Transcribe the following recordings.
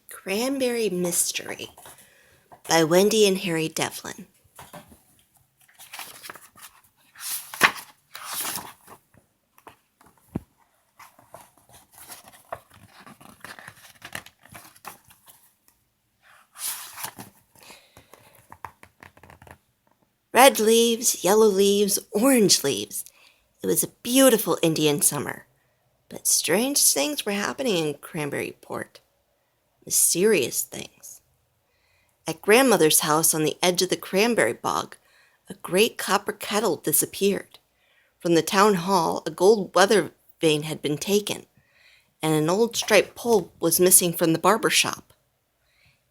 Cranberry Mystery by Wendy and Harry Devlin. Red leaves, yellow leaves, orange leaves. It was a beautiful Indian summer, but strange things were happening in Cranberryport. Mysterious things. At grandmother's house on the edge of the cranberry bog, a great copper kettle disappeared. From the town hall, a gold weather vane had been taken, and an old striped pole was missing from the barber shop.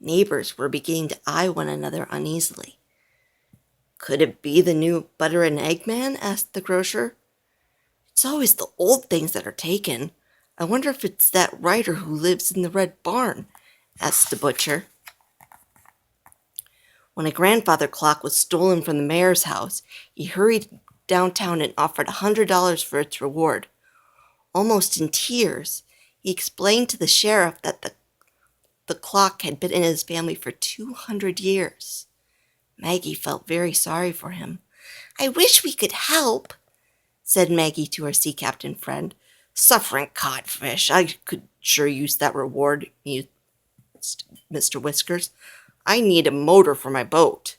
Neighbors were beginning to eye one another uneasily. "Could it be the new butter and egg man?" asked the grocer. "It's always the old things that are taken. I wonder if it's that writer who lives in the red barn," asked the butcher. When a grandfather clock was stolen from the mayor's house, he hurried downtown and offered $100 for its reward. Almost in tears, he explained to the sheriff that the clock had been in his family for 200 years. Maggie felt very sorry for him. "I wish we could help," said Maggie to her sea captain friend. "Suffering codfish, I could sure use that reward," mused Mr. Whiskers. "I need a motor for my boat."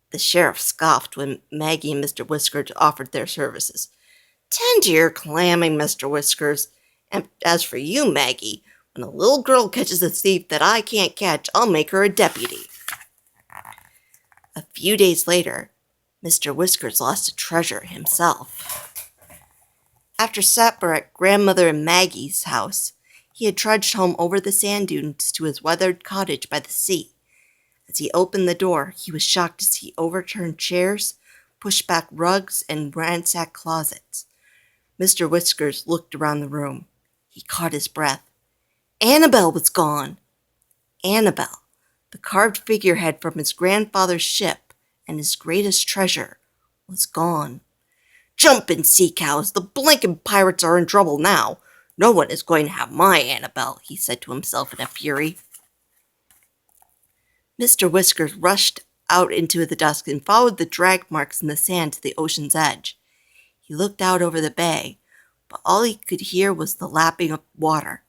The sheriff scoffed when Maggie and Mr. Whiskers offered their services. "Tend to your clamming, Mr. Whiskers. And as for you, Maggie, when a little girl catches a thief that I can't catch, I'll make her a deputy." A few days later, Mr. Whiskers lost a treasure himself. After supper at Grandmother and Maggie's house, he had trudged home over the sand dunes to his weathered cottage by the sea. As he opened the door, he was shocked to see overturned chairs, pushed back rugs, and ransacked closets. Mr. Whiskers looked around the room. He caught his breath. Annabelle was gone. Annabelle, the carved figurehead from his grandfather's ship and his greatest treasure, was gone. "Jumpin' sea cows, the blinkin' pirates are in trouble now. No one is going to have my Annabelle," he said to himself in a fury. Mr. Whiskers rushed out into the dusk and followed the drag marks in the sand to the ocean's edge. He looked out over the bay, but all he could hear was the lapping of water.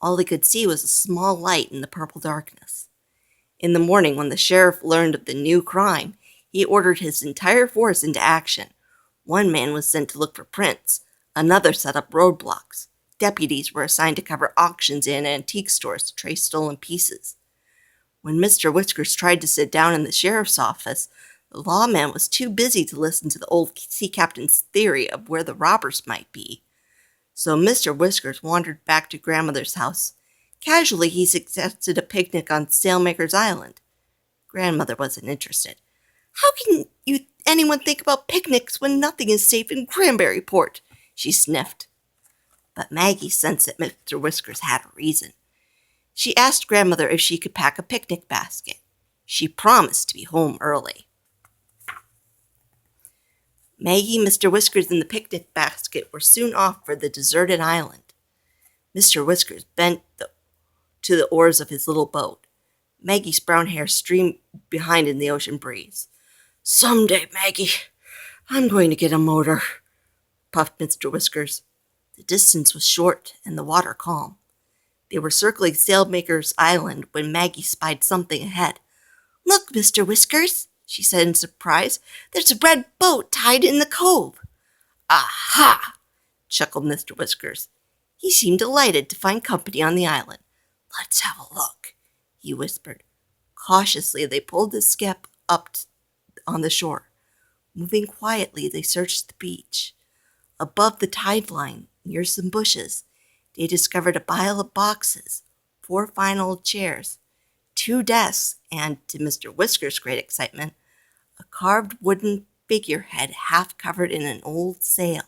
All he could see was a small light in the purple darkness. In the morning, when the sheriff learned of the new crime, he ordered his entire force into action. One man was sent to look for prints. Another set up roadblocks. Deputies were assigned to cover auctions and antique stores to trace stolen pieces. When Mr. Whiskers tried to sit down in the sheriff's office, the lawman was too busy to listen to the old sea captain's theory of where the robbers might be. So Mr. Whiskers wandered back to grandmother's house. Casually, he suggested a picnic on Sailmaker's Island. Grandmother wasn't interested. "How can anyone think about picnics when nothing is safe in Cranberryport?" she sniffed. But Maggie sensed that Mr. Whiskers had a reason. She asked grandmother if she could pack a picnic basket. She promised to be home early. Maggie, Mr. Whiskers, and the picnic basket were soon off for the deserted island. Mr. Whiskers bent to the oars of his little boat. Maggie's brown hair streamed behind in the ocean breeze. "Someday, Maggie, I'm going to get a motor," puffed Mr. Whiskers. The distance was short and the water calm. They were circling Sailmaker's Island when Maggie spied something ahead. "Look, Mr. Whiskers," she said in surprise. "There's a red boat tied in the cove." "Aha!" chuckled Mr. Whiskers. He seemed delighted to find company on the island. "Let's have a look," he whispered. Cautiously, they pulled the skiff up on the shore. Moving quietly, they searched the beach. Above the tide line, near some bushes, they discovered a pile of boxes, 4 fine old chairs, 2 desks, and, to Mr. Whiskers' great excitement, a carved wooden figurehead half covered in an old sail.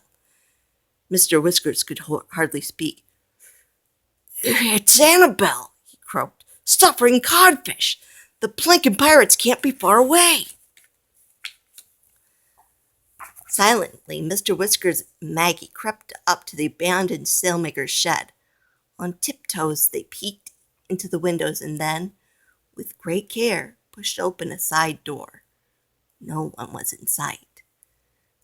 Mr. Whiskers could hardly speak. "It's Annabelle," he croaked. "Suffering codfish! The blinkin' pirates can't be far away." Silently, Mr. Whiskers and Maggie crept up to the abandoned sailmaker's shed. On tiptoes, they peeked into the windows and then, with great care, pushed open a side door. No one was in sight.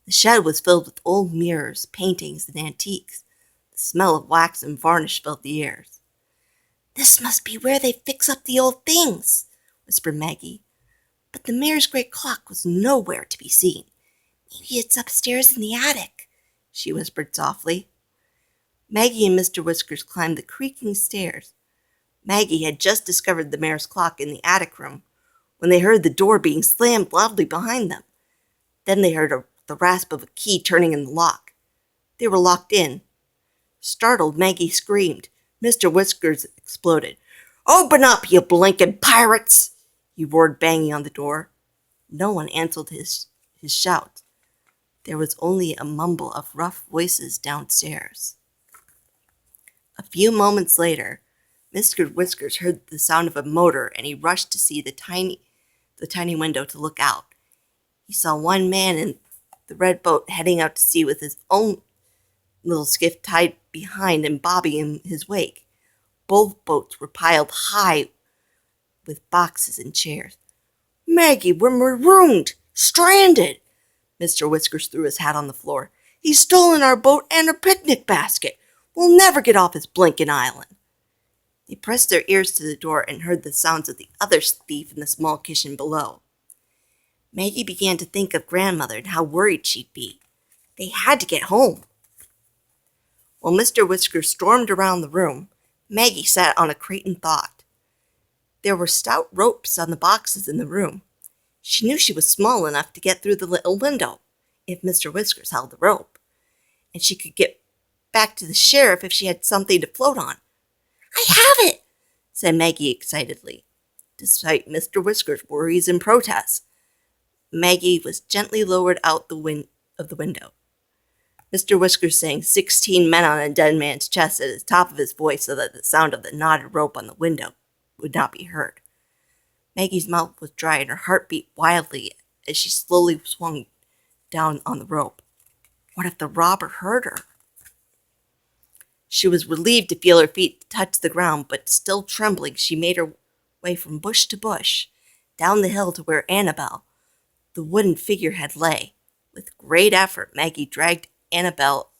The shed was filled with old mirrors, paintings, and antiques. The smell of wax and varnish filled the air. "This must be where they fix up the old things," whispered Maggie. But the mayor's great clock was nowhere to be seen. "Maybe it's upstairs in the attic," she whispered softly. Maggie and Mr. Whiskers climbed the creaking stairs. Maggie had just discovered the mayor's clock in the attic room when they heard the door being slammed loudly behind them. Then they heard the rasp of a key turning in the lock. They were locked in. Startled, Maggie screamed. Mr. Whiskers exploded. "Open up, you blinking pirates!" he roared, banging on the door. No one answered his shout. There was only a mumble of rough voices downstairs. A few moments later, Mr. Whiskers heard the sound of a motor, and he rushed to see the tiny window to look out. He saw one man in the red boat heading out to sea with his own little skiff tied behind and Bobby in his wake. Both boats were piled high with boxes and chairs. "Maggie, we're marooned! Stranded!" Mr. Whiskers threw his hat on the floor. "He's stolen our boat and our picnic basket! We'll never get off his blinking island!" They pressed their ears to the door and heard the sounds of the other thief in the small kitchen below. Maggie began to think of grandmother and how worried she'd be. They had to get home. While Mr. Whiskers stormed around the room, Maggie sat on a crate in thought. There were stout ropes on the boxes in the room. She knew she was small enough to get through the little window, if Mr. Whiskers held the rope, and she could get back to the sheriff if she had something to float on. "I have it!" said Maggie excitedly. Despite Mr. Whiskers' worries and protests, Maggie was gently lowered out of the window. Mr. Whiskers sang 16 Men on a Dead Man's Chest at the top of his voice so that the sound of the knotted rope on the window would not be heard. Maggie's mouth was dry and her heart beat wildly as she slowly swung down on the rope. What if the robber heard her? She was relieved to feel her feet touch the ground, but still trembling, she made her way from bush to bush, down the hill to where Annabelle, the wooden figurehead, lay. With great effort, Maggie dragged Annabelle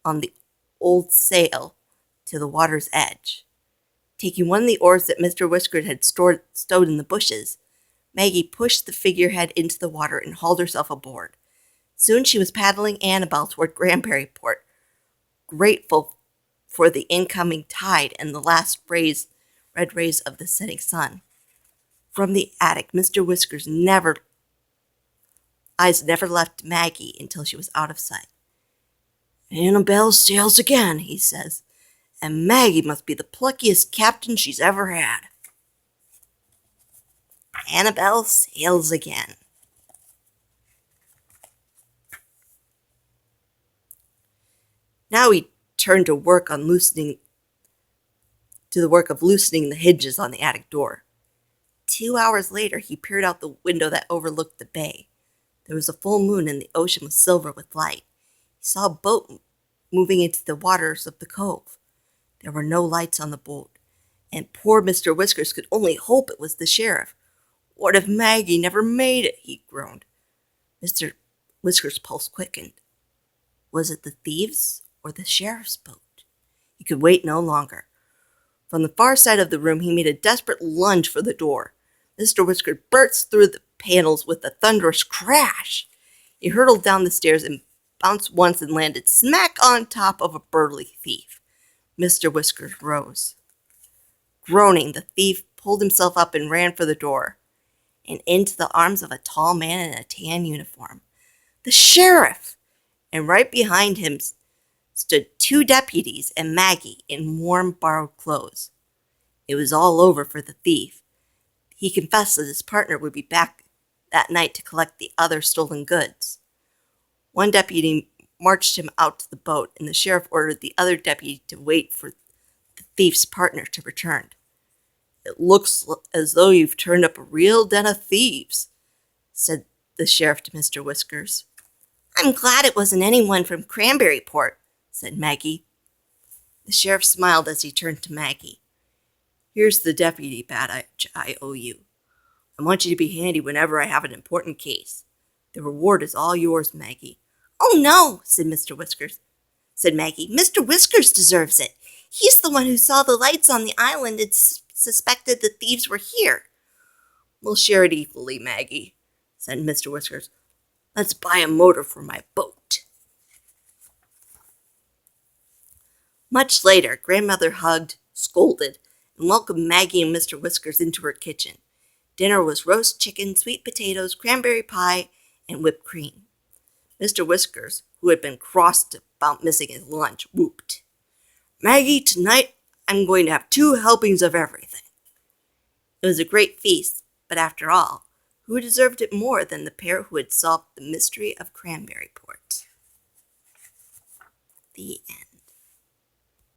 on the old sail to the water's edge. Taking one of the oars that Mr. Whiskers had stowed in the bushes, Maggie pushed the figurehead into the water and hauled herself aboard. Soon she was paddling Annabelle toward Cranberry Port, grateful for the incoming tide and the last red rays of the setting sun. From the attic, Mr. Whiskers' eyes never left Maggie until she was out of sight. "Annabelle sails again," he says, "and Maggie must be the pluckiest captain she's ever had." Annabelle sails again. Now he turned to the work of loosening the hinges on the attic door. 2 hours later, he peered out the window that overlooked the bay. There was a full moon and the ocean was silver with light. He saw a boat moving into the waters of the cove. There were no lights on the boat, and poor Mr. Whiskers could only hope it was the sheriff. What if Maggie never made it? He groaned. Mr. Whiskers' pulse quickened. Was it the thieves or the sheriff's boat? He could wait no longer. From the far side of the room, he made a desperate lunge for the door. Mr. Whiskers burst through the panels with a thunderous crash. He hurtled down the stairs and bounced once and landed smack on top of a burly thief. Mr. Whiskers rose. Groaning, the thief pulled himself up and ran for the door and into the arms of a tall man in a tan uniform. The sheriff! And right behind him stood 2 deputies and Maggie in warm, borrowed clothes. It was all over for the thief. He confessed that his partner would be back that night to collect the other stolen goods. One deputy marched him out to the boat, and the sheriff ordered the other deputy to wait for the thief's partner to return. "It looks as though you've turned up a real den of thieves," said the sheriff to Mr. Whiskers. "I'm glad it wasn't anyone from Cranberry Port," said Maggie. The sheriff smiled as he turned to Maggie. Here's the deputy badge I owe you. I want you to be handy whenever I have an important case. The reward is all yours, Maggie." "Oh, no," said Maggie. "Mr. Whiskers deserves it. He's the one who saw the lights on the island and suspected the thieves were here." "We'll share it equally, Maggie," said Mr. Whiskers. "Let's buy a motor for my boat." Much later, Grandmother hugged, scolded, and welcomed Maggie and Mr. Whiskers into her kitchen. Dinner was roast chicken, sweet potatoes, cranberry pie, and whipped cream. Mr. Whiskers, who had been crossed about missing his lunch, whooped, "Maggie, tonight I'm going to have 2 helpings of everything." It was a great feast, but after all, who deserved it more than the pair who had solved the mystery of Cranberryport? The end.